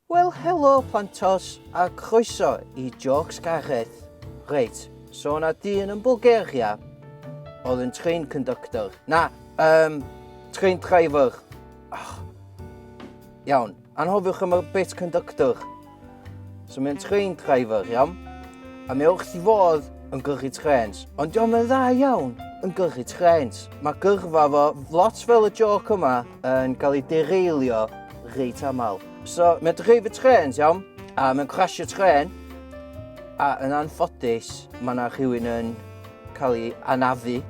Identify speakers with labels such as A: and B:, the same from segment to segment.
A: Wel, helo plantos a croeso I Jokes Gareth. Reit, so na dyn yn Bulgaria oedd yn train conductor. Train driver. Iawn, anhofiwch am y bit conductor. So mae'n train driver, iawn? A mae wrth I fod yn gyrru trens. Ond diolch yn dda iawn yn gyrru trens. Mae gyrfa fo, lot fel y joc yma, yn cael ei dereilio reit aml. So, mae'n dreifio trens, iawn? A mae'n crasio tren. A yn anffodus, mae yna rhywun yn cael ei anafu.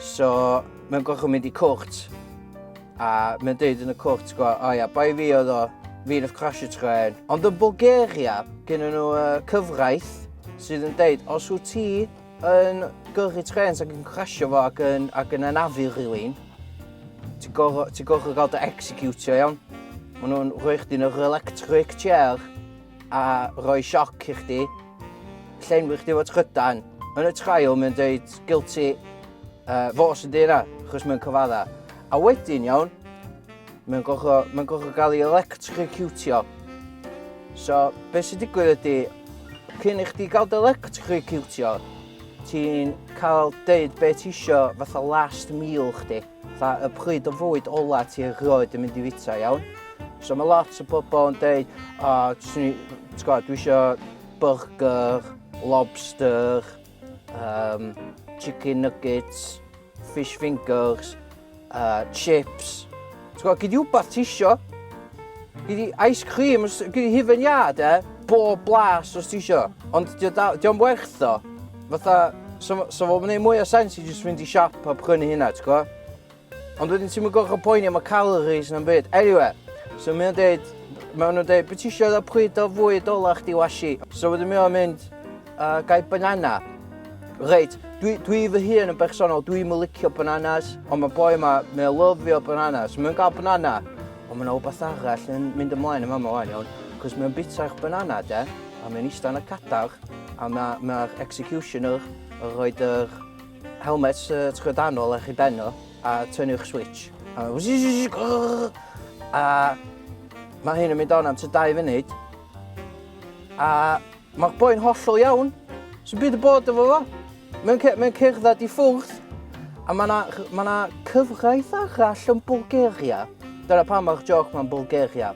A: So, mae'n gorfod mynd I cwrt. A mae'n deud yn y cwrt, bai fi oedd o, fi nath crasio tren. Ond yn Bulgaria, gen nhw cyfraith sydd yn deud, os wyt ti yn gyrru trens ac yn crasio fo ac yn anafu rhywun, ti'n gorfod gael dy executio, iawn? Maen nhw'n rhoi chdi yn yr electric chair a rhoi sioc I chdi, llenwi chdi fo trydan. Yn y trial, mae'n dweud guilty, fo sy'n dweud yna, achos mae'n cyfadda. A wedyn, iawn, mae'n gorfod gael ei electrocutio. So, beth sy'n digwydd ydy, cyn I chdi gael dy electrocutio, ti'n cael deud beth ti isio fatha last meal chdi. Fatha y pryd o fwyd ola ti erioed yn mynd I fita, iawn. So mae lot o bobl yn dweud, dwi isio burger, lobster, chicken nuggets, fish fingers, chips. Gyd I wbath ti isio. Gyd I ice cream, gyd I hufen iad, bob blas os ti isio. Ond diolch werth o. Fatha, so fo'n gwneud mwy o sens I just fynd I siop a prynu hynna, ti'n gwybod? Ond wedyn ti'n mynd gorfod poeni am y calories na'n byd. Anyway, so mae'n dweud, beth ti isio da pryd o fwyd ola chdi washi? So wedyn mae'n mynd, gai banana. Reit, dwi fy hun yn bersonol, dwi'n licio bananas, ond mae boi yma, mae'n lyfio bananas. Mae'n cael banana, ond mae'n wbath arall yn mynd ymlaen yma wan iawn, cos mae'n bitach banana, a mae'n eistedd yn y cadar, a mae'r executioner yn rhoi'r helmet trydanol eich I deno, a tynnu'ch switch. A mae hyn yn mynd on am 2 funud. A mae'r boi'n hollol iawn. So byd y bod efo fo. Mae'n cerdded I ffwrdd. A mae yna cyfraith arall yn Bulgaria. Dyna pam mae'r joc ma'n Bulgaria.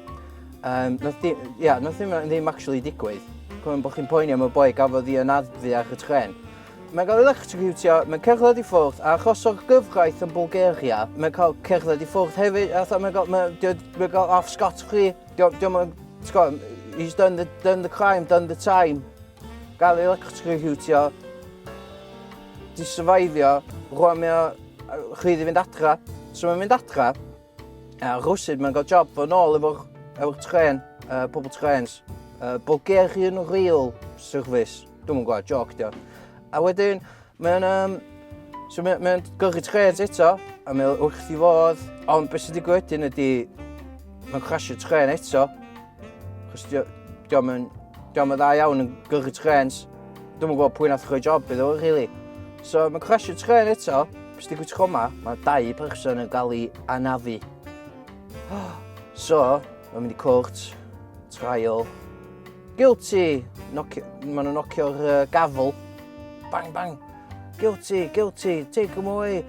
A: Nath ddim actually digwydd. Cwmyn bod chi'n poeni am y boi gafodd I anafu ar y tren. Mae'n cael electrocutio, mae'n cerdded I ffwrdd, a achos o'r gyfraith yn Bulgaria, mae'n cael cerdded I ffwrdd hefyd, mae'n cael off scot-free. He's done the crime, done the time. Gael electrocutio, di survivio, rwan mae'n chwyddi fynd adra. So mae'n mynd adra, a rwsyd mae'n cael job fo nôl efo'r tren, pobl trens. Bulgarian Rail Service, dwi'n mwyn gwybod, joc dio. A wedyn, mae'n gyrru trens eto, a mae'n wrth I fod, ond beth sydd wedi gwedyn ydy, mae'n crasio tren eto, chos diolch yn dda iawn yn gyrru trens. Dwi'n mwyn gwybod pwy nath rhoi job iddo, really. So, mae'n crasio tren eto, beth sydd wedi gwybod yma, mae 2 person yn cael ei anafu. So, mae'n mynd I cwrt, trial, guilty, maen nhw'n nocio'r gafel. Bang, bang, guilty, take him away,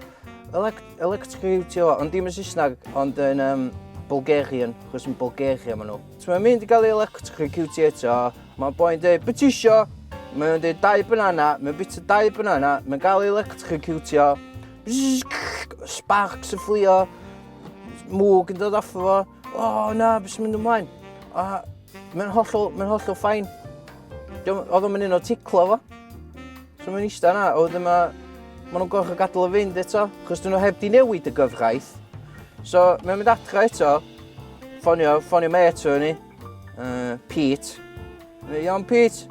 A: electrocutio, ond dim yn Saesneg, ond yn Bulgarian, chos yn Bulgaria maen nhw. So mae'n mynd I gael ei electrocutio eto, mae'n boi'n dweud, beth isio? Mae'n dweud 2 banana, mae'n bita 2 banana, mae'n gael ei electrocutio, sparks yn fflio, mwg yn dod off o fo, na, beth sy'n mynd ymlaen? Mae'n hollol ffain. Oedd o'n mynd un o ticlo fo. So mae'n eistedd yna, maen nhw'n gorfod gadael o fynd eto, achos dyn nhw heb di newid y gyfraith. So mae'n mynd adra eto, ffonio mate o ni, Pete. Iawn Pete?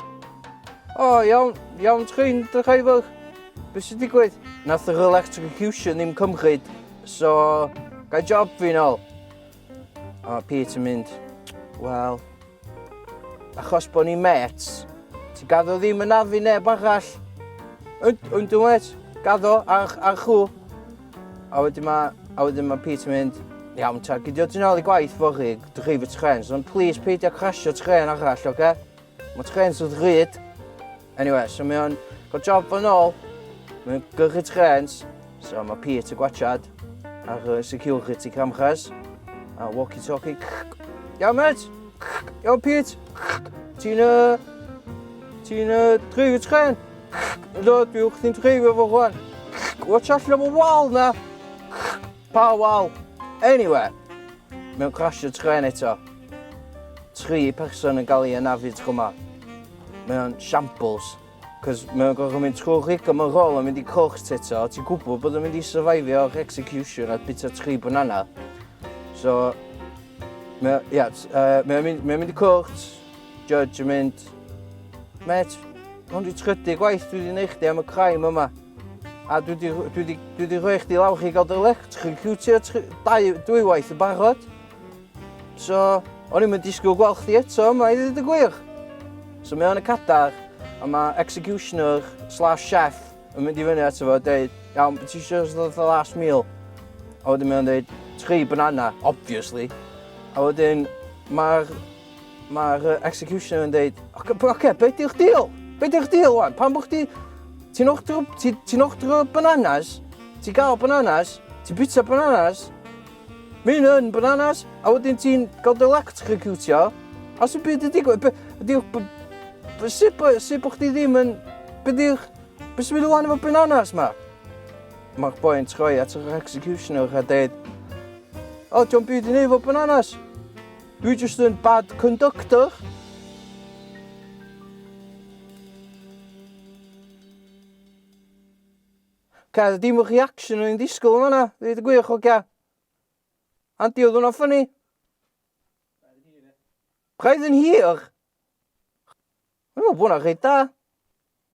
A: Iawn train driver. Beth sy'n digwydd? Nath yr electrocution ddim cymryd, so gai job fi nôl. Pete yn mynd, wel, achos bod ni'n mates, ti gaddo ddim yn afu neb arall. Yn dweud, gaddo ar chw. A wedyn mae Pete yn mynd, Iawn ta, gydio ti'n ôl i gwaith fo chi, drif y tren, so please peidio crasio tren arall, oce? Mae tren sydd rhyd. Anyway, so mae o'n gael job fan ôl, mae'n gyrru trens, so mae Pete y gwachad, a'r security camchas, a walkie-talkie. Iawn, mate? Iawn, Pete? Ti'n drif y tren? Do, dwi wrth i'n drifio fo rwan. Watch allan am y wal na. Pa wal? Anyway, mewn crasio tren eto. 3 person yn cael ei anafu tro yma. Mewn shambles. Cos mewn gorfod mynd trwy'r rigor mewn rôl a mynd i cwrt eto. Ti'n gwybod bod yn mynd i survivio o'r execution a bita 3 banana. So, mewn mynd i cwrt. Judge yn mynd, mate, hwn di trydu gwaith dwi wedi neud chdi am y crime yma. A dwi wedi rhoi chdi lawr chi gael dy electrocutio 2 waith yn barod. So, o'n i'n mynd disgwyl gweld chdi eto yma i ddweud y gwir. So mae o'n y cadar, a mae executioner/chef yn mynd i fyny ato fo a dweud, iawn, beth ti eisiau ddod the last meal? A wedyn mae o'n dweud, 3 banana, obviously. A wedyn mae'r executioner yn dweud, oce, beth yw'ch deal? Beth yw'ch deal wan? Pan bod chdi... Ti'n ochdro bananas, ti'n gael bananas, ti'n bita bananas, mynd yn bananas, a wedyn ti'n gael dy electrocutio, a sy'n byd y digwydd, sut bod chdi ddim yn, beth sy'n mynd o'n efo bananas ma? Mae'r boi'n troi at yr executioner a dweud, o, diolch byd i ni efo bananas, dwi jyst yn bad conductor. Ca, dim o'ch reaction o'n i'n disgwyl yn hwnna, dweud y gwych o ca. Andy, oedd hwnna'n ffynnu? Braidd yn hir? Dwi'n meddwl bod hwnna'n rhaid da.